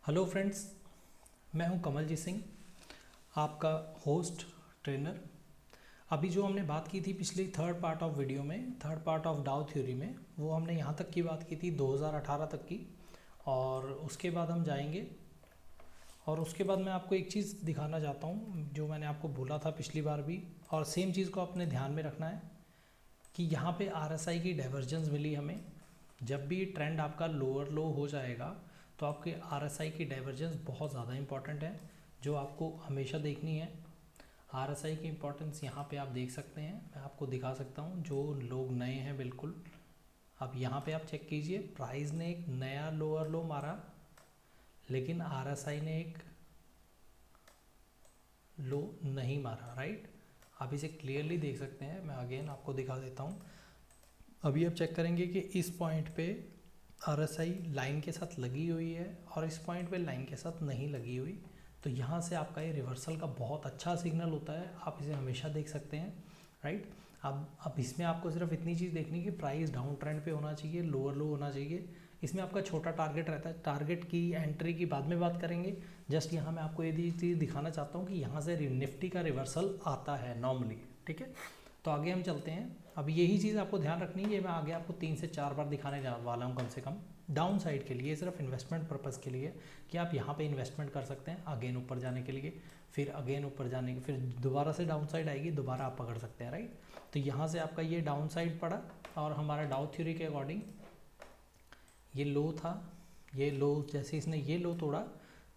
Hello friends, मैं हूं कमलजीत सिंह, आपका होस्ट ट्रेनर। अभी जो हमने बात की थी पिछली थर्ड पार्ट ऑफ वीडियो में, थर्ड पार्ट ऑफ डाउ थ्योरी में, वो हमने यहाँ तक की बात की थी 2018 तक की। और उसके बाद हम जाएंगे और उसके बाद मैं आपको एक चीज़ दिखाना चाहता हूँ जो मैंने आपको बोला था पिछली बार भी, और सेम चीज़ को अपने ध्यान में रखना है कि यहाँ पे आरएसआई की डाइवर्जेंस मिली हमें। जब भी ट्रेंड आपका लोअर लो हो जाएगा तो आपके आरएसआई की डाइवर्जेंस बहुत ज़्यादा इंपॉर्टेंट है, जो आपको हमेशा देखनी है। आरएसआई की इंपॉर्टेंस यहाँ पे आप देख सकते हैं, मैं आपको दिखा सकता हूँ जो लोग नए हैं बिल्कुल। अब यहाँ पे आप चेक कीजिए, प्राइस ने एक नया लोअर लो मारा लेकिन आरएसआई ने एक लो नहीं मारा, राइट। आप इसे क्लियरली देख सकते हैं, मैं अगेन आपको दिखा देता हूँ। अभी आप चेक करेंगे कि इस पॉइंट पे आरएसआई लाइन के साथ लगी हुई है और इस पॉइंट पे लाइन के साथ नहीं लगी हुई, तो यहाँ से आपका ये रिवर्सल का बहुत अच्छा सिग्नल होता है, आप इसे हमेशा देख सकते हैं, राइट। अब इसमें आपको सिर्फ इतनी चीज़ देखनी कि प्राइस डाउन ट्रेंड पे होना चाहिए, लोअर लो होना चाहिए। इसमें आपका छोटा टारगेट रहता है, टारगेट की एंट्री की बाद में बात करेंगे। जस्ट यहाँ मैं आपको ये चीज़ दिखाना चाहता हूँ कि यहाँ से निफ्टी का रिवर्सल आता है नॉर्मली, ठीक है। तो आगे हम चलते हैं। अब यही चीज़ आपको ध्यान रखनी है, मैं आगे आपको 3 से 4 बार दिखाने जा वाला हूँ कम से कम, डाउन साइड के लिए, सिर्फ इन्वेस्टमेंट पर्पज़ के लिए, कि आप यहाँ पे इन्वेस्टमेंट कर सकते हैं अगेन ऊपर जाने के लिए, फिर अगेन ऊपर जाने के, फिर दोबारा से डाउन साइड आएगी, दोबारा आप पकड़ सकते हैं, राइट। तो यहाँ से आपका ये डाउन साइड पड़ा और हमारा डाउ थ्योरी के अकॉर्डिंग ये लो था, ये लो जैसे इसने ये लो तोड़ा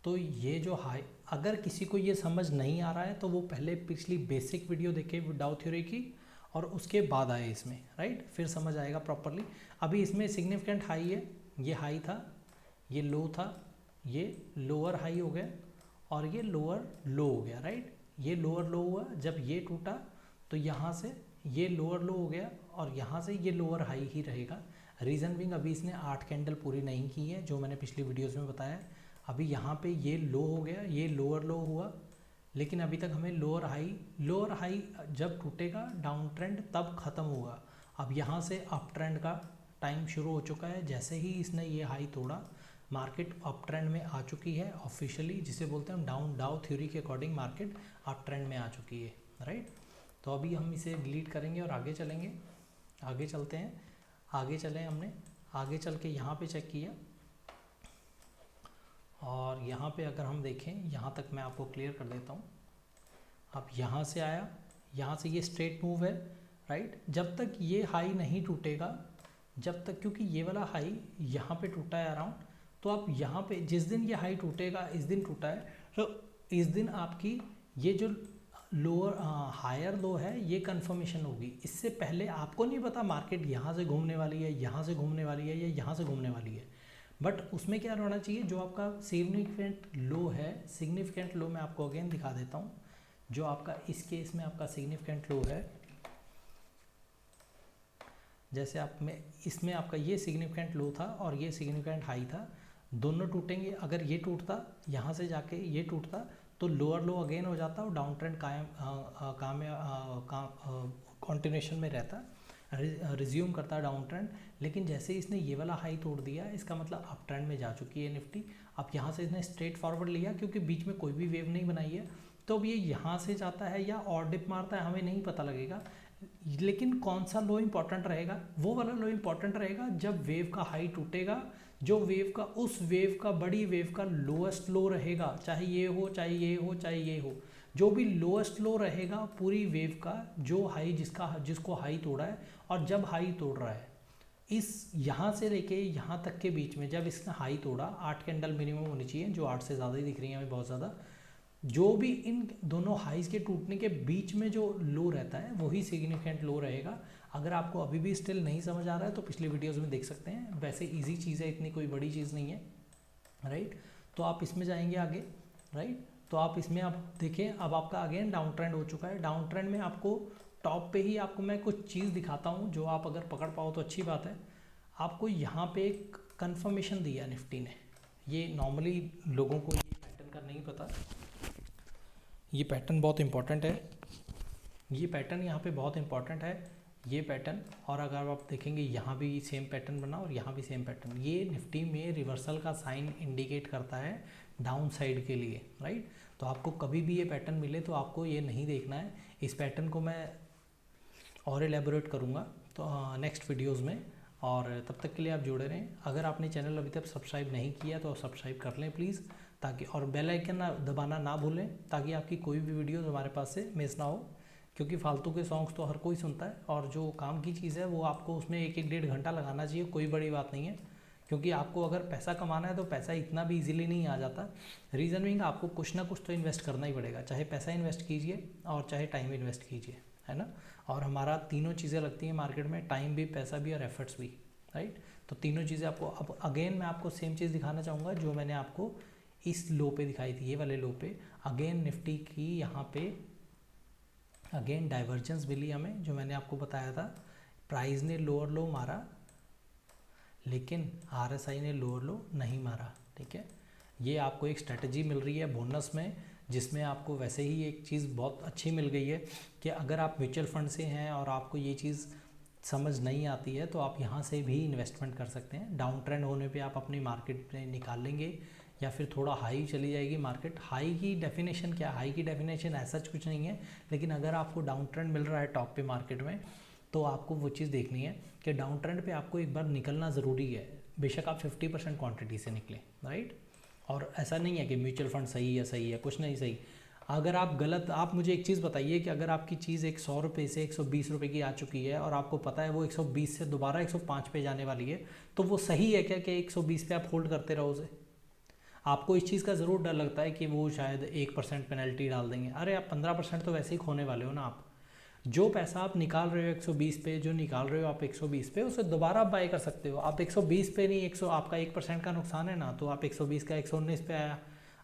तो ये जो हाई, अगर किसी को ये समझ नहीं आ रहा है तो वो पहले पिछली बेसिक वीडियो देखे डाउ थ्योरी की और उसके बाद आए इसमें, राइट, फिर समझ आएगा प्रॉपरली। अभी इसमें सिग्निफिकेंट हाई है, ये हाई था, ये लो था, ये लोअर हाई हो गया और ये लोअर लो हो गया, राइट। ये लोअर लो हुआ, जब ये टूटा तो यहाँ से ये लोअर लो हो गया और यहाँ से ये लोअर हाई ही रहेगा। रीज़न बिंग अभी इसने 8 कैंडल पूरी नहीं की है, जो मैंने पिछली वीडियोज़ में बताया। अभी यहाँ पे ये लो हो गया, ये लोअर लो हुआ, लेकिन अभी तक हमें लोअर हाई जब टूटेगा डाउन ट्रेंड तब ख़त्म होगा। अब यहाँ से अप ट्रेंड का टाइम शुरू हो चुका है। जैसे ही इसने ये हाई तोड़ा, मार्केट अप ट्रेंड में आ चुकी है ऑफिशियली, जिसे बोलते हैं हम डाउ थ्योरी के अकॉर्डिंग मार्केट अप ट्रेंड में आ चुकी है, राइट। तो अभी हम इसे डिलीट करेंगे और आगे चलेंगे, आगे चलते हैं। आगे चले, हमने आगे चल के यहाँ पे चेक किया और यहाँ पे अगर हम देखें, यहाँ तक मैं आपको क्लियर कर देता हूँ। अब यहाँ से आया, यहाँ से ये स्ट्रेट मूव है, राइट। जब तक ये हाई नहीं टूटेगा, जब तक, क्योंकि ये वाला हाई यहाँ पे टूटा है अराउंड, तो आप यहाँ पे जिस दिन ये हाई टूटेगा, इस दिन टूटा है, तो इस दिन आपकी ये जो लोअर हायर लो है ये कंफर्मेशन होगी। इससे पहले आपको नहीं पता मार्केट यहाँ से घूमने वाली है, यहाँ से घूमने वाली है या यहाँ से घूमने वाली है, बट उसमें क्या रहना चाहिए, जो आपका सिग्निफिकेंट लो है, सिग्निफिकेंट लो मैं आपको अगेन दिखा देता हूँ। जो आपका इस केस में आपका सिग्निफिकेंट लो है, जैसे आप में इसमें आपका ये सिग्निफिकेंट लो था और ये सिग्निफिकेंट हाई था, दोनों टूटेंगे। अगर ये टूटता, यहाँ से जाके ये टूटता, तो लोअर लो अगेन हो जाता और डाउन ट्रेंड कायम कॉन्टिन्यूशन में रहता, रिज्यूम करता डाउन ट्रेंड। लेकिन जैसे ही इसने ये वाला हाई तोड़ दिया, इसका मतलब अप ट्रेंड में जा चुकी है निफ्टी। अब यहाँ से इसने स्ट्रेट फॉरवर्ड लिया, क्योंकि बीच में कोई भी वेव नहीं बनाई है, तो अब ये यहाँ से जाता है या और डिप मारता है हमें नहीं पता लगेगा। लेकिन कौन सा लो इम्पॉर्टेंट रहेगा, वो वाला लो इम्पॉर्टेंट रहेगा जब वेव का हाई टूटेगा, जो वेव का, उस वेव का, बड़ी वेव का लोएस्ट लो रहेगा, चाहे ये हो चाहे ये हो चाहे ये हो, जो भी लोएस्ट लो रहेगा पूरी वेव का, जो हाई जिसको हाई तोड़ा है, और जब हाई तोड़ रहा है इस यहाँ से लेके यहाँ तक के बीच में, जब इसने हाई तोड़ा, 8 कैंडल मिनिमम होनी चाहिए, जो 8 से ज़्यादा ही दिख रही है हमें बहुत ज़्यादा, जो भी इन दोनों हाइज के टूटने के बीच में जो लो रहता है वही सिग्निफिकेंट लो रहेगा। अगर आपको अभी भी स्टिल नहीं समझ आ रहा है तो पिछले वीडियोस में देख सकते हैं, वैसे इजी चीज़ है, इतनी कोई बड़ी चीज़ नहीं है, राइट। तो आप इसमें जाएंगे आगे, राइट। तो आप इसमें आप देखें, अब आपका अगेन डाउन ट्रेंड हो चुका है। डाउन ट्रेंड में आपको टॉप पे ही आपको मैं कुछ चीज़ दिखाता हूँ, जो आप अगर पकड़ पाओ तो अच्छी बात है। आपको यहाँ पे एक कन्फर्मेशन दिया निफ्टी ने, ये नॉर्मली लोगों को ये पैटर्न का नहीं पता, ये पैटर्न बहुत इंपॉर्टेंट है, ये पैटर्न यहाँ पे बहुत इंपॉर्टेंट है। ये पैटर्न, और अगर आप देखेंगे यहाँ भी सेम पैटर्न बना और यहाँ भी सेम पैटर्न, ये निफ्टी में रिवर्सल का साइन इंडिकेट करता है डाउन साइड के लिए, राइट। तो आपको कभी भी ये पैटर्न मिले तो आपको ये नहीं देखना है। इस पैटर्न को मैं और एलेबोरेट करूँगा तो नेक्स्ट वीडियोज़ में, और तब तक के लिए आप जुड़े रहें। अगर आपने चैनल अभी तक सब्सक्राइब नहीं किया तो सब्सक्राइब कर लें प्लीज़, ताकि, और बेल आइकन दबाना ना भूलें, ताकि आपकी कोई भी वीडियो हमारे पास से मिस ना हो। क्योंकि फालतू के सॉन्ग्स तो हर कोई सुनता है, और जो काम की चीज़ है वो आपको उसमें 1-1 1.5 घंटा लगाना चाहिए, कोई बड़ी बात नहीं है। क्योंकि आपको अगर पैसा कमाना है तो पैसा इतना भी इजीली नहीं आ जाता। रीज़न बीइंग आपको कुछ ना कुछ तो इन्वेस्ट करना ही पड़ेगा, चाहे पैसा इन्वेस्ट कीजिए और चाहे टाइम इन्वेस्ट कीजिए, है ना। और हमारा तीनों चीज़ें लगती हैं मार्केट में, टाइम भी, पैसा भी और एफर्ट्स भी, राइट। तो तीनों चीज़ें आपको, अब अगेन मैं आपको सेम चीज़ दिखाना चाहूँगा जो मैंने आपको इस लो पे दिखाई थी, ये वाले लो पे। अगेन निफ्टी की यहाँ पे अगेन डाइवर्जेंस मिली हमें, जो मैंने आपको बताया था। प्राइस ने लोअर लो मारा लेकिन आरएसआई ने लोअर लो नहीं मारा, ठीक है। ये आपको एक स्ट्रेटजी मिल रही है बोनस में, जिसमें आपको वैसे ही एक चीज़ बहुत अच्छी मिल गई है कि अगर आप म्यूचुअल फंड से हैं और आपको ये चीज़ समझ नहीं आती है तो आप यहाँ से भी इन्वेस्टमेंट कर सकते हैं। डाउन ट्रेंड होने पे आप अपनी मार्केट में निकाल लेंगे, या फिर थोड़ा हाई चली जाएगी मार्केट। हाई की डेफिनेशन क्या है? हाई की डेफिनेशन ऐसा कुछ नहीं है, लेकिन अगर आपको डाउन ट्रेंड मिल रहा है टॉप पे मार्केट में, तो आपको वो चीज़ देखनी है कि डाउन ट्रेंड पे आपको एक बार निकलना ज़रूरी है। बेशक आप 50% क्वांटिटी से निकलें, राइट। और ऐसा नहीं है कि म्यूचुअल फंड सही है, कुछ नहीं सही। अगर आप गलत, आप मुझे एक चीज़ बताइए कि अगर आपकी चीज़ 100 रुपये से 120 रुपये की आ चुकी है और आपको पता है वो 120 से दोबारा 105 पे जाने वाली है, तो वो सही है क्या कि 120 पे आप होल्ड करते रहो उसे? आपको इस चीज़ का ज़रूर डर लगता है कि वो शायद 1% पेनल्टी डाल देंगे। अरे आप 15% तो वैसे ही खोने वाले हो ना। आप जो पैसा आप निकाल रहे हो 120 पे, जो निकाल रहे हो आप 120 पे, उसे दोबारा आप बाय कर सकते हो। आप 120 पे नहीं, 100, आपका 1% का नुकसान है ना, तो आप 120 का 119 पे आया,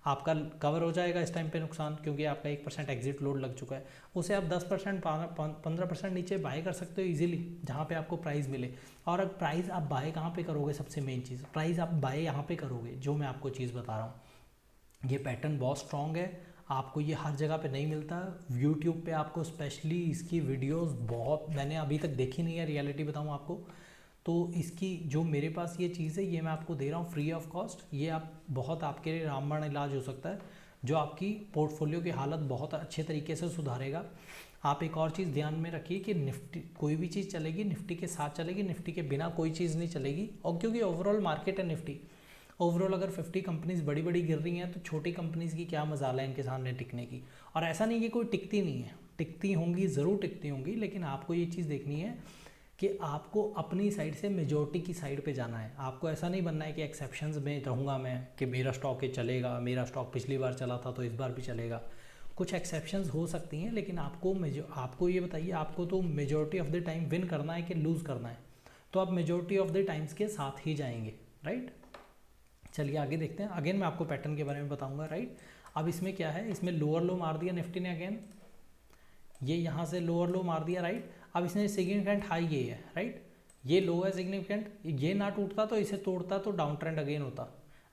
आपका कवर हो जाएगा इस टाइम पे नुकसान, क्योंकि आपका 1% एग्जिट लोड लग चुका है। उसे आप 10% 15% नीचे बाय कर सकते हो इजीली, जहाँ पे आपको प्राइस मिले। और अब प्राइस आप बाय कहाँ पे करोगे? सबसे मेन चीज़, प्राइस आप बाय यहाँ पे करोगे, जो मैं आपको चीज़ बता रहा हूँ। ये पैटर्न बहुत स्ट्रॉन्ग है, आपको ये हर जगह पे नहीं मिलता। यूट्यूब पे आपको स्पेशली इसकी वीडियोस बहुत, मैंने अभी तक देखी नहीं है, रियलिटी बताऊँ आपको तो इसकी जो मेरे पास ये चीज़ है, ये मैं आपको दे रहा हूँ फ्री ऑफ कॉस्ट। ये आप बहुत, आपके लिए रामबाण इलाज हो सकता है, जो आपकी पोर्टफोलियो की हालत बहुत अच्छे तरीके से सुधारेगा। आप एक और चीज़ ध्यान में रखिए कि निफ्टी, कोई भी चीज़ चलेगी निफ्टी के साथ चलेगी, निफ्टी के बिना कोई चीज़ नहीं चलेगी। और क्योंकि ओवरऑल मार्केट है निफ्टी, ओवरऑल अगर 50 कंपनीज बड़ी बड़ी गिर रही हैं तो छोटी कंपनीज की क्या मजाल है इनके सामने टिकने की। और ऐसा नहीं कि कोई टिकती नहीं है, टिकती होंगी, ज़रूर टिकती होंगी, लेकिन आपको ये चीज़ देखनी है कि आपको अपनी साइड से मेजॉरिटी की साइड पे जाना है। आपको ऐसा नहीं बनना है कि एक्सेप्शंस में रहूँगा मैं, कि मेरा स्टॉक ये चलेगा, मेरा स्टॉक पिछली बार चला था तो इस बार भी चलेगा। कुछ एक्सेप्शंस हो सकती हैं, लेकिन आपको ये बताइए, आपको तो majority of the time win करना है कि लूज़ करना है, तो आप मेजॉरिटी ऑफ द टाइम्स के साथ ही जाएंगे, राइट। चलिए आगे देखते हैं। अगेन मैं आपको पैटर्न के बारे में बताऊंगा, राइट। अब इसमें क्या है, इसमें लोअर लो मार दिया निफ्टी ने, अगेन ये यहाँ से लोअर लो मार दिया, राइट। अब इसने सिग्निफिकेंट हाई ये है, राइट, ये लो है सिग्निफिकेंट, ये ना टूटता तो इसे तोड़ता तो डाउन ट्रेंड अगेन होता,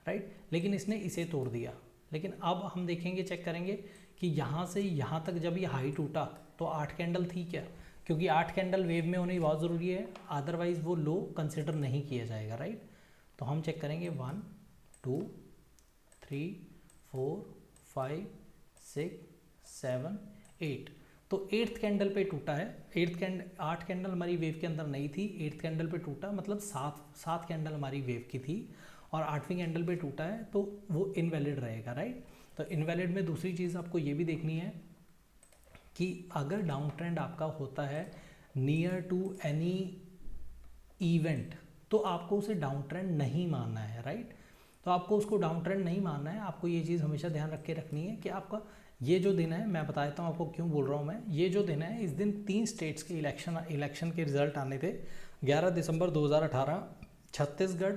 राइट, लेकिन इसने इसे तोड़ दिया। लेकिन अब हम देखेंगे, चेक करेंगे कि यहाँ से यहाँ तक जब ये हाई टूटा तो 8 कैंडल थी क्या, क्योंकि 8 कैंडल वेव में होनी बहुत ज़रूरी है, अदरवाइज वो लो कंसिडर नहीं किया जाएगा, राइट। तो हम चेक करेंगे 1 2 3 4 5 6 7 8, तो 8th कैंडल पे टूटा है। 8 कैंडल हमारी वेव के अंदर नहीं थी, 8th कैंडल पे टूटा, मतलब 7 कैंडल हमारी वेव की थी और 8वीं कैंडल पे टूटा है, तो वो इनवैलिड रहेगा, राइट। तो इनवैलिड में दूसरी चीज़ आपको ये भी देखनी है कि अगर डाउन ट्रेंड आपका होता है नियर टू एनी इवेंट, तो आपको उसे डाउन ट्रेंड नहीं मानना है, राइट। तो आपको उसको डाउन ट्रेंड नहीं मानना है। आपको ये चीज़ हमेशा ध्यान रख के रखनी है कि आपका ये जो दिन है, मैं बता देता हूँ आपको क्यों बोल रहा हूँ मैं, ये जो दिन है, इस दिन 3 स्टेट्स के इलेक्शन के रिजल्ट आने थे। 11 दिसंबर 2018 छत्तीसगढ़,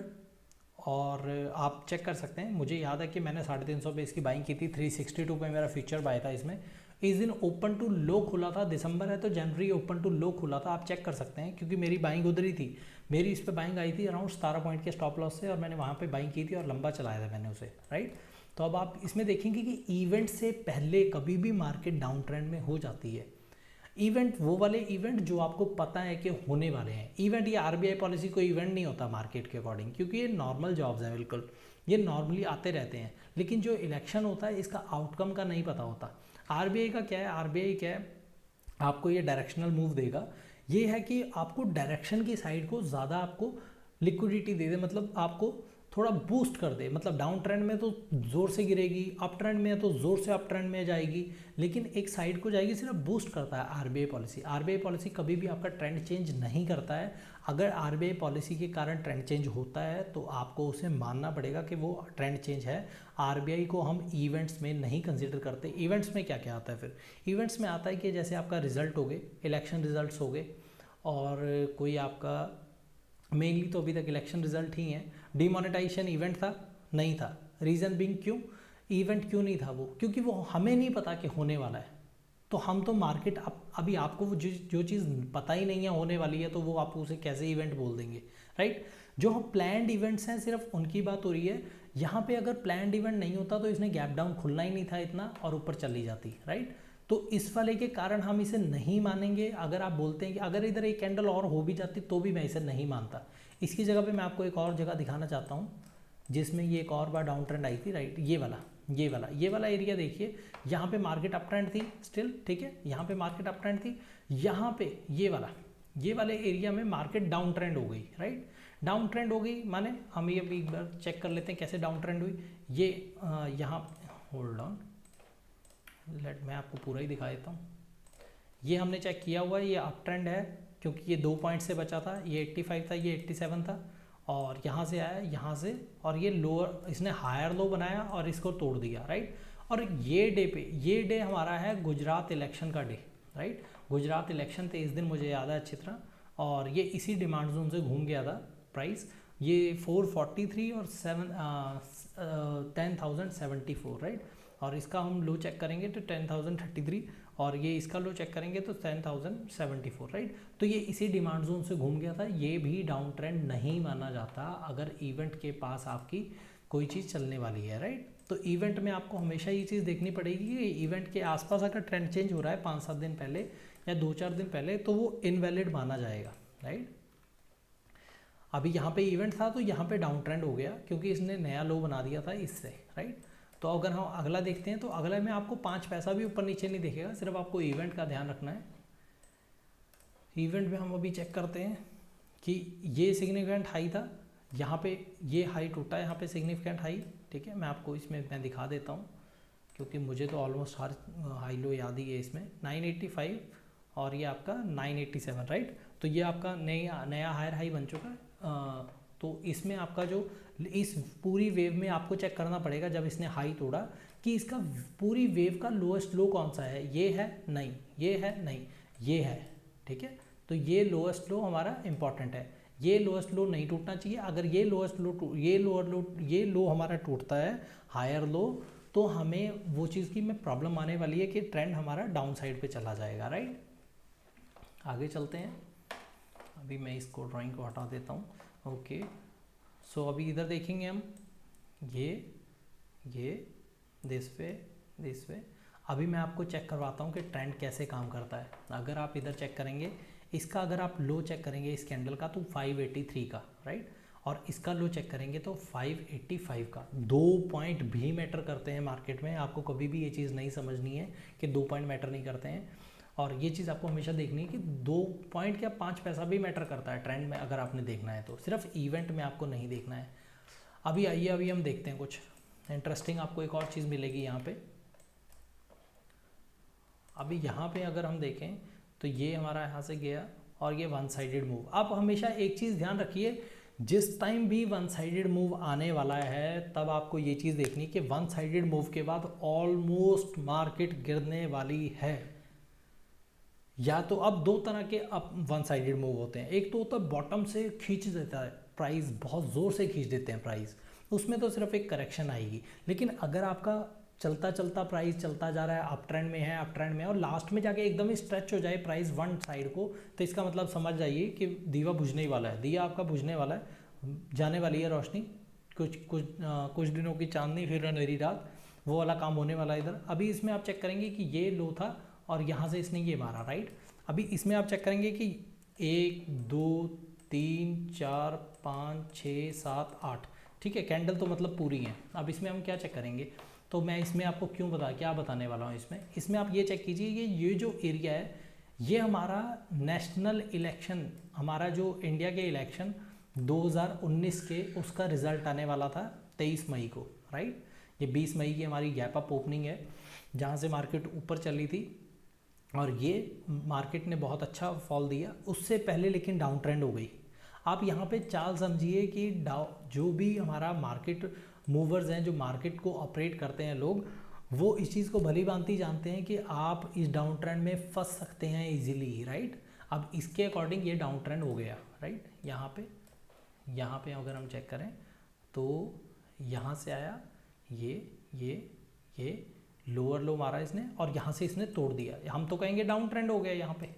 और आप चेक कर सकते हैं, मुझे याद है कि मैंने 350 पे इसकी बाइंग की थी, 362 पे मेरा फ्यूचर बाय था इसमें। इस दिन ओपन टू लो खुला था, दिसंबर है तो जनवरी ओपन टू लो खुला था, आप चेक कर सकते हैं, क्योंकि मेरी बाइंग उधर ही थी। मेरी इस पे बाइंग आई थी अराउंड 17 पॉइंट के स्टॉप लॉस से, और मैंने वहाँ पे बाइंग की थी और लंबा चलाया था मैंने उसे, राइट। तो अब आप इसमें देखेंगे कि इवेंट से पहले कभी भी मार्केट डाउन ट्रेंड में हो जाती है। इवेंट वो वाले इवेंट जो आपको पता है कि होने वाले हैं। इवेंट ये आरबीआई पॉलिसी कोई इवेंट नहीं होता मार्केट के अकॉर्डिंग, क्योंकि ये नॉर्मल जॉब्स हैं, बिल्कुल ये नॉर्मली आते रहते हैं। लेकिन जो इलेक्शन होता है इसका आउटकम का नहीं पता होता। आरबीआई का क्या है, आरबीआई क्या है, आपको ये डायरेक्शनल मूव देगा। ये है कि आपको डायरेक्शन की साइड को ज़्यादा आपको लिक्विडिटी दे दे, मतलब आपको थोड़ा बूस्ट कर दे। मतलब डाउन ट्रेंड में तो ज़ोर से गिरेगी, अप ट्रेंड में तो ज़ोर से अप ट्रेंड में जाएगी, लेकिन एक साइड को जाएगी, सिर्फ बूस्ट करता है आरबीआई पॉलिसी। आरबीआई पॉलिसी कभी भी आपका ट्रेंड चेंज नहीं करता है। अगर आरबीआई पॉलिसी के कारण ट्रेंड चेंज होता है तो आपको उसे मानना पड़ेगा कि वो ट्रेंड चेंज है। आरबीआई को हम इवेंट्स में नहीं कंसिडर करते। इवेंट्स में क्या क्या आता है फिर, इवेंट्स में आता है कि जैसे आपका रिजल्ट हो गए, इलेक्शन रिजल्ट्स हो गए, और कोई आपका मेनली तो अभी तक इलेक्शन रिजल्ट ही हैं। डिमोनेटाइजेशन इवेंट था? नहीं था। रीज़न बिंग क्यों इवेंट क्यों नहीं था वो? क्योंकि वो हमें नहीं पता कि होने वाला है। तो हम तो मार्केट अभी आपको वो जो चीज़ पता ही नहीं है होने वाली है, तो वो आप उसे कैसे इवेंट बोल देंगे, राइट। जो हम प्लान्ड इवेंट्स हैं सिर्फ उनकी बात हो रही है। यहाँ पे अगर प्लान्ड इवेंट नहीं होता तो इसने गैप डाउन खुलना ही नहीं था इतना, और ऊपर चली जाती, राइट। तो इस वाले के कारण हम इसे नहीं मानेंगे। अगर आप बोलते हैं कि अगर इधर एक कैंडल और हो भी जाती तो भी मैं इसे नहीं मानता। इसकी जगह पे मैं आपको एक और जगह दिखाना चाहता हूँ जिसमें ये एक और बार डाउन ट्रेंड आई थी, राइट। ये वाला एरिया देखिए, यहाँ पे मार्केट अप ट्रेंड थी स्टिल, ठीक है, यहाँ पे मार्केट अप ट्रेंड थी। यहाँ पे ये वाले एरिया में मार्केट डाउन ट्रेंड हो गई, राइट। डाउन ट्रेंड हो गई माने हम ये अभी एक बार चेक कर लेते हैं कैसे डाउन ट्रेंड हुई। ये यहाँ होल्ड ऑन, मैं आपको पूरा ही दिखा देता हूँ। ये हमने चेक किया हुआ है, ये अप ट्रेंड है क्योंकि ये 2 पॉइंट से बचा था। ये 85 था, ये 87 था, और यहाँ से आया, यहाँ से, और ये लोअर, इसने हायर लो बनाया और इसको तोड़ दिया, राइट। और ये डे हमारा है गुजरात इलेक्शन का डे, राइट। गुजरात इलेक्शन थे इस दिन, मुझे याद है अच्छी तरह। और ये इसी डिमांड जोन से घूम गया था प्राइस। ये 443 और 10,074, राइट। और इसका हम लो चेक करेंगे तो 10,033, और ये इसका लो चेक करेंगे तो 10,074, राइट। तो ये इसी डिमांड जोन से घूम गया था। ये भी डाउन ट्रेंड नहीं माना जाता अगर इवेंट के पास आपकी कोई चीज़ चलने वाली है, राइट। तो इवेंट में आपको हमेशा ये चीज़ देखनी पड़ेगी कि इवेंट के आसपास अगर ट्रेंड चेंज हो रहा है 5-7 दिन पहले या 2-4 दिन पहले, तो वो इनवैलिड माना जाएगा, राइट। अभी यहाँ पे इवेंट था तो यहाँ पे डाउन ट्रेंड हो गया क्योंकि इसने नया लो बना दिया था इससे, राइट। तो अगर हम अगला देखते हैं तो अगला में आपको 5 पैसा भी ऊपर नीचे नहीं दिखेगा, सिर्फ आपको इवेंट का ध्यान रखना है। इवेंट में हम अभी चेक करते हैं कि ये सिग्निफिकेंट हाई था, यहाँ पे ये हाई टूटा है, यहाँ पे सिग्निफिकेंट हाई, ठीक है। मैं आपको इसमें मैं दिखा देता हूँ क्योंकि मुझे तो ऑलमोस्ट हर हाई लो याद ही है इसमें। 985 और ये आपका 987, राइट। तो ये आपका नया हायर हाई बन चुका है। तो इसमें आपका जो इस पूरी वेव में आपको चेक करना पड़ेगा जब इसने हाई तोड़ा कि इसका पूरी वेव का लोएस्ट लो कौन सा है। ये है नहीं, ये है नहीं, ये है, ठीक है। तो ये लोएस्ट लो हमारा इंपॉर्टेंट है। ये लोएस्ट लो नहीं टूटना चाहिए। अगर ये लोएस्ट लो ये लो हमारा टूटता है हायर लो, तो हमें वो चीज़ की में प्रॉब्लम आने वाली है कि ट्रेंड हमारा डाउन साइड पे चला जाएगा, राइट। आगे चलते हैं। अभी मैं इसको ड्राइंग को हटा देता हूँ, ओके। सो अभी इधर देखेंगे हम ये दिस वे। अभी मैं आपको चेक करवाता हूँ कि ट्रेंड कैसे काम करता है। अगर आप इधर चेक करेंगे, इसका अगर आप लो चेक करेंगे इस कैंडल का तो 583 का, राइट। और इसका लो चेक करेंगे तो 585 का। 2 पॉइंट भी मैटर करते हैं मार्केट में। आपको कभी भी ये चीज़ नहीं समझनी है कि 2 पॉइंट मैटर नहीं करते हैं। और ये चीज़ आपको हमेशा देखनी है कि 2 पॉइंट क्या 5 पैसा भी मैटर करता है ट्रेंड में, अगर आपने देखना है तो। सिर्फ इवेंट में आपको नहीं देखना है। अभी आइए अभी हम देखते हैं कुछ इंटरेस्टिंग। आपको एक और चीज़ मिलेगी यहाँ पे। अभी यहाँ पे अगर हम देखें तो ये हमारा यहाँ से गया और ये वन साइडेड मूव। आप हमेशा एक चीज़ ध्यान रखिए, जिस टाइम भी वन साइडेड मूव आने वाला है तब आपको ये चीज़ देखनी कि वन साइडेड मूव के बाद ऑलमोस्ट मार्केट गिरने वाली है। या तो अब 2 तरह के अप वन साइडेड मूव होते हैं। एक तो होता है बॉटम से खींच देता है प्राइस, बहुत ज़ोर से खींच देते हैं प्राइस, उसमें तो सिर्फ एक करेक्शन आएगी। लेकिन अगर आपका चलता चलता प्राइस चलता जा रहा है, अप ट्रेंड में है और लास्ट में जाके एकदम ही स्ट्रेच हो जाए प्राइस वन साइड को, तो इसका मतलब समझ जाइए कि दीवा बुझने ही वाला है। दिया आपका बुझने वाला है, जाने वाली है रोशनी। कुछ दिनों की चांदनी फिर अंधेरी रात, वो वाला काम होने वाला है इधर। अभी इसमें आप चेक करेंगे कि ये लो था और यहाँ से इसने ये मारा, राइट। अभी इसमें आप चेक करेंगे कि 1 2 3 4 5 6 7 8, ठीक है, कैंडल तो मतलब पूरी है। अब इसमें हम क्या चेक करेंगे, तो मैं इसमें आपको क्या बताने वाला हूँ इसमें आप ये चेक कीजिए कि ये जो एरिया है ये हमारा नेशनल इलेक्शन, हमारा जो इंडिया के इलेक्शन 2019 के उसका रिजल्ट आने वाला था 23 मई को, राइट। ये 20 मई की हमारी गैप अप ओपनिंग है जहाँ से मार्केट ऊपर चली थी और ये मार्केट ने बहुत अच्छा फॉल दिया, उससे पहले लेकिन डाउन ट्रेंड हो गई। आप यहाँ पे चाल समझिए कि जो भी हमारा मार्केट मूवर्स हैं, जो मार्केट को ऑपरेट करते हैं लोग, वो इस चीज़ को भली भांति जानते हैं कि आप इस डाउन ट्रेंड में फंस सकते हैं इजीली, राइट। अब इसके अकॉर्डिंग ये डाउन ट्रेंड हो गया, राइट। यहाँ पे अगर हम चेक करें तो यहाँ से आया ये लोअर लो मारा इसने और यहाँ से इसने तोड़ दिया। हम तो कहेंगे डाउन ट्रेंड हो गया यहाँ पे,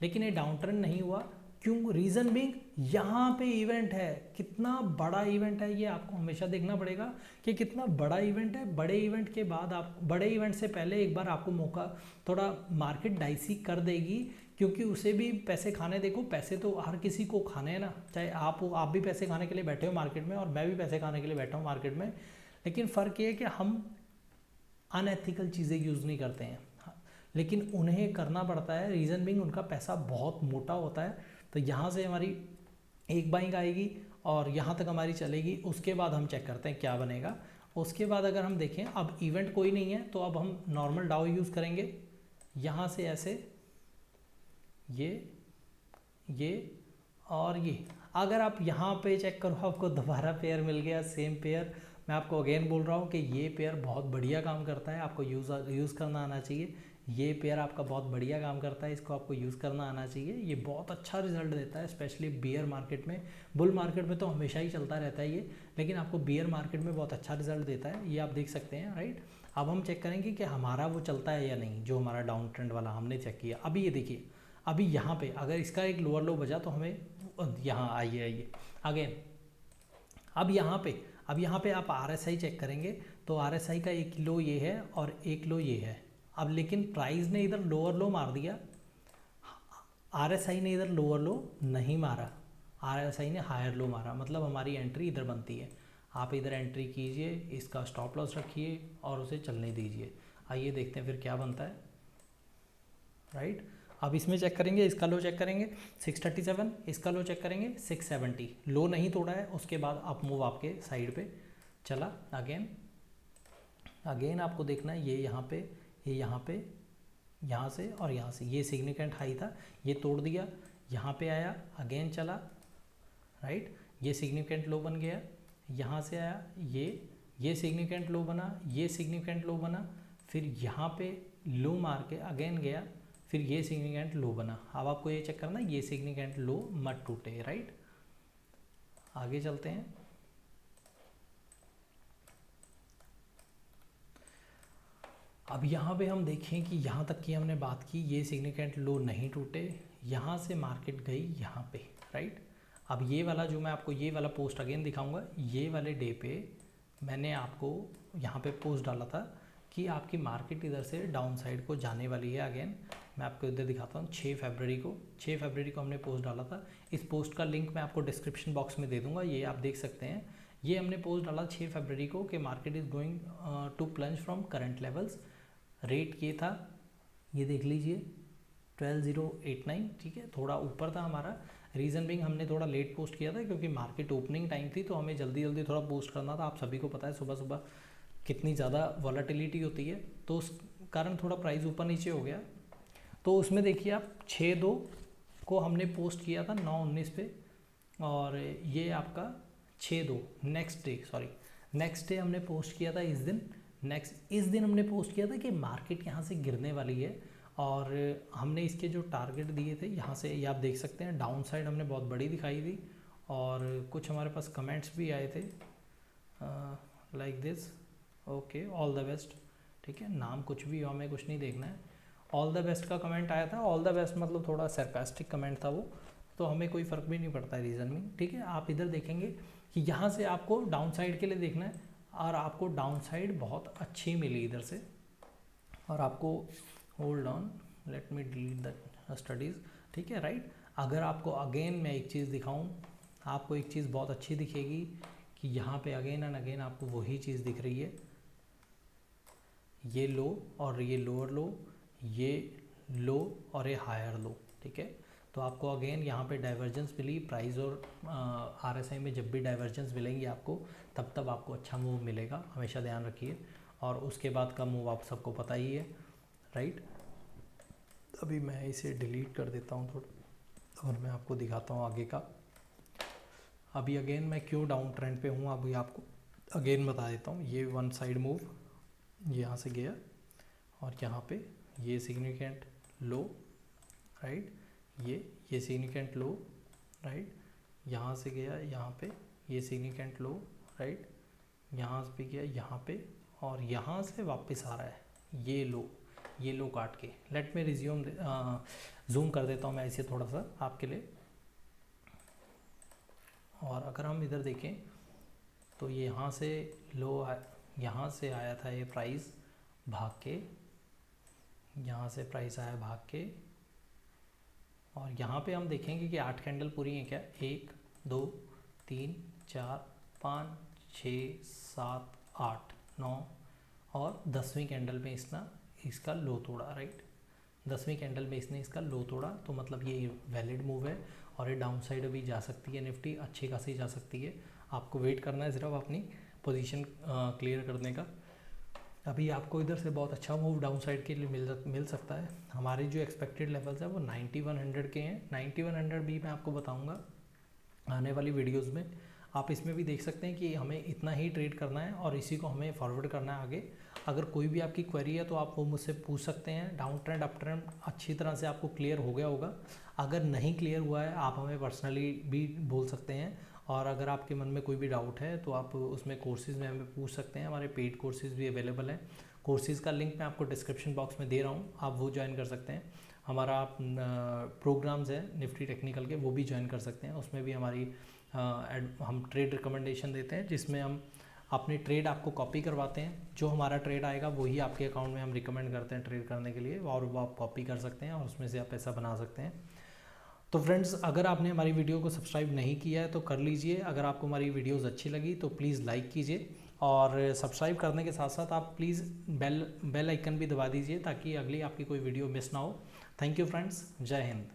लेकिन ये डाउन ट्रेंड नहीं हुआ। क्यों? रीज़न बीइंग यहाँ पे इवेंट है, कितना बड़ा इवेंट है ये आपको हमेशा देखना पड़ेगा कि कितना बड़ा इवेंट है। बड़े इवेंट के बाद बड़े इवेंट से पहले एक बार आपको मौका, थोड़ा मार्केट डाइसी कर देगी, क्योंकि उसे भी पैसे खाने, देखो पैसे तो हर किसी को खाने हैं ना, चाहे आप भी पैसे खाने के लिए बैठे हो मार्केट में और मैं भी पैसे खाने के लिए बैठा हूँ मार्केट में, लेकिन फ़र्क ये है कि हम अनएथिकल चीज़ें यूज़ नहीं करते हैं, लेकिन उन्हें करना पड़ता है। रीज़न बीइंग उनका पैसा बहुत मोटा होता है। तो यहाँ से हमारी एक बाइंग आएगी और यहाँ तक हमारी चलेगी, उसके बाद हम चेक करते हैं क्या बनेगा। उसके बाद अगर हम देखें अब इवेंट कोई नहीं है तो अब हम नॉर्मल डाउ यूज़ करेंगे। यहाँ से ऐसे ये और ये, अगर आप यहाँ पे चेक करो आपको दोबारा पेयर मिल गया, सेम पेयर। मैं आपको अगेन बोल रहा हूँ कि ये पेयर बहुत बढ़िया काम करता है, आपको यूज़ करना आना चाहिए। ये पेयर आपका बहुत बढ़िया काम करता है, इसको आपको यूज़ करना आना चाहिए। ये बहुत अच्छा रिजल्ट देता है, स्पेशली बियर मार्केट में। बुल मार्केट में तो हमेशा ही चलता रहता है ये, लेकिन आपको बियर मार्केट में बहुत अच्छा रिजल्ट देता है, ये आप देख सकते हैं, राइट। अब हम चेक करेंगे कि हमारा वो चलता है या नहीं, जो हमारा डाउन ट्रेंड वाला हमने चेक किया। अभी ये देखिए, अभी यहाँ पे अगर इसका एक लोअर लो बजा तो हमें यहाँ आइए अगेन। अब यहाँ पे आप RSI चेक करेंगे तो RSI का एक लो ये है और एक लो ये है। अब लेकिन प्राइस ने इधर लोअर लो मार दिया, RSI ने इधर लोअर लो नहीं मारा, RSI ने हायर लो मारा, मतलब हमारी एंट्री इधर बनती है। आप इधर एंट्री कीजिए, इसका स्टॉप लॉस रखिए और उसे चलने दीजिए। आइए देखते हैं फिर क्या बनता है, राइट। अब इसमें चेक करेंगे, इसका लो चेक करेंगे 637, इसका लो चेक करेंगे 670, लो नहीं तोड़ा है। उसके बाद अप मूव आपके साइड पे चला। अगेन आपको देखना है ये यहाँ पे, यहाँ से और यहाँ से, ये सिग्निफिकेंट हाई था, ये तोड़ दिया, यहाँ पे आया, अगेन चला, राइट। ये सिग्निफिकेंट लो बन गया, यहाँ से आया, ये सिग्निफिकेंट लो बना, ये सिग्निफिकेंट लो बना, फिर यहाँ पे लो मार के अगेन गया, फिर ये सिग्निफिकेंट लो बना। अब आपको ये चेक करना ये सिग्निफिकेंट लो मत टूटे, राइट। आगे चलते हैं। अब यहाँ पे हम देखें कि यहाँ तक की हमने बात की, ये सिग्निफिकेंट लो नहीं टूटे, यहाँ से मार्केट गई यहाँ पे, राइट। अब ये वाला जो मैं आपको ये वाला पोस्ट अगेन दिखाऊंगा, ये वाले डे पे मैंने आपको यहाँ पे पोस्ट डाला था कि आपकी मार्केट इधर से डाउन साइड को जाने वाली है। अगेन मैं आपको इधर दिखाता हूँ, 6 फरवरी को हमने पोस्ट डाला था। इस पोस्ट का लिंक मैं आपको डिस्क्रिप्शन बॉक्स में दे दूँगा, ये आप देख सकते हैं। ये हमने पोस्ट डाला 6 फरवरी को कि market is going to plunge from current levels. Rate ये था, ये देख लीजिए 12089, ठीक है, थोड़ा ऊपर था हमारा। रीज़न बीइंग हमने थोड़ा लेट पोस्ट किया था क्योंकि मार्केट ओपनिंग टाइम थी, तो हमें जल्दी थोड़ा पोस्ट करना था। आप सभी को पता है सुबह सुबह कितनी ज़्यादा वॉलेटिलिटी होती है, तो उस कारण थोड़ा प्राइस ऊपर नीचे हो गया। तो उसमें देखिए आप 6/2 को हमने पोस्ट किया था 9/19 पे, और ये आपका 6/2 नेक्स्ट डे हमने पोस्ट किया था इस दिन हमने पोस्ट किया था कि मार्केट यहाँ से गिरने वाली है, और हमने इसके जो टारगेट दिए थे यहाँ से, ये आप देख सकते हैं, डाउन साइड हमने बहुत बड़ी दिखाई थी, और कुछ हमारे पास कमेंट्स भी आए थे like this, okay all the best, ठीक है, नाम कुछ भी हो हमें कुछ नहीं देखना है। ऑल द बेस्ट का कमेंट आया था, ऑल द बेस्ट मतलब थोड़ा सरकास्टिक कमेंट था वो, तो हमें कोई फ़र्क भी नहीं पड़ता है रीज़न में, ठीक है। आप इधर देखेंगे कि यहाँ से आपको डाउन साइड के लिए देखना है, और आपको डाउन साइड बहुत अच्छी मिली इधर से, और आपको hold on, let me delete the studies, ठीक है राइट। अगर आपको अगेन मैं एक चीज़ दिखाऊं, आपको एक चीज़ बहुत अच्छी दिखेगी कि यहाँ पे अगेन एंड अगेन आपको वही चीज़ दिख रही है, ये लो और ये लोअर लो, ये लो और ये हायर लो, ठीक है। तो आपको अगेन यहाँ पे डाइवर्जेंस मिली, प्राइस और RSI में जब भी डाइवर्जेंस मिलेंगी आपको तब आपको अच्छा मूव मिलेगा, हमेशा ध्यान रखिए। और उसके बाद का मूव आप सबको पता ही है, राइट। अभी मैं इसे डिलीट कर देता हूँ थोड़ा और मैं आपको दिखाता हूँ आगे का। अभी अगेन मैं क्यों डाउन ट्रेंड पे हूँ अभी आपको अगेन बता देता हूँ। ये वन साइड मूव यहाँ से गया और यहाँ पे ये सिग्निफिकेंट लो, राइट, ये सिग्निफिकेंट लो, राइट, यहाँ से गया यहाँ पे ये सिग्निफिकेंट लो, राइट, यहाँ पे गया यहाँ पे और यहाँ से वापस आ रहा है ये लो काट के। लेट में रिज्यूम जूम कर देता हूँ मैं इसे थोड़ा सा आपके लिए। और अगर हम इधर देखें तो ये यहाँ से लो, यहाँ से आया था ये प्राइस भाग के, यहाँ से प्राइस आया भाग के और यहाँ पे हम देखेंगे कि 8 कैंडल पूरी हैं क्या, 1 2 3 4 5 6 7 8 9 और 10वीं कैंडल में इसका लो तोड़ा, राइट। 10वीं कैंडल में इसने इसका लो तोड़ा, तो मतलब ये वैलिड मूव है और ये डाउन साइड अभी जा सकती है, निफ्टी अच्छी खासी जा सकती है। आपको वेट करना है सिर्फ अपनी पोजीशन क्लियर करने का। अभी आपको इधर से बहुत अच्छा मूव डाउन साइड के लिए मिल सकता है। हमारे जो एक्सपेक्टेड लेवल्स है वो 9100 के हैं। 9100 भी मैं आपको बताऊंगा आने वाली वीडियोस में। आप इसमें भी देख सकते हैं कि हमें इतना ही ट्रेड करना है और इसी को हमें फॉरवर्ड करना है आगे। अगर कोई भी आपकी क्वेरी है तो आप वो मुझसे पूछ सकते हैं। डाउन ट्रेंड अप ट्रेंड अच्छी तरह से आपको क्लियर हो गया होगा। अगर नहीं क्लियर हुआ है आप हमें पर्सनली भी बोल सकते हैं और अगर आपके मन में कोई भी डाउट है तो आप उसमें कोर्सेज़ में हमें पूछ सकते हैं। हमारे पेड कोर्सेज़ भी अवेलेबल हैं। कोर्सेज़ का लिंक मैं आपको डिस्क्रिप्शन बॉक्स में दे रहा हूँ, आप वो ज्वाइन कर सकते हैं। हमारा आप प्रोग्राम्स है निफ्टी टेक्निकल के, वो भी ज्वाइन कर सकते हैं। उसमें भी हमारी हम ट्रेड रिकमेंडेशन देते हैं जिसमें हम अपनी ट्रेड आपको कॉपी करवाते हैं। जो हमारा ट्रेड आएगा वही आपके अकाउंट में हम रिकमेंड करते हैं ट्रेड करने के लिए और वो आप कॉपी कर सकते हैं और उसमें से आप पैसा बना सकते हैं। तो फ्रेंड्स, अगर आपने हमारी वीडियो को सब्सक्राइब नहीं किया है तो कर लीजिए। अगर आपको हमारी वीडियोस अच्छी लगी तो प्लीज़ लाइक कीजिए और सब्सक्राइब करने के साथ साथ आप प्लीज़ बेल आइकन भी दबा दीजिए ताकि अगली आपकी कोई वीडियो मिस ना हो। थैंक यू फ्रेंड्स, जय हिंद।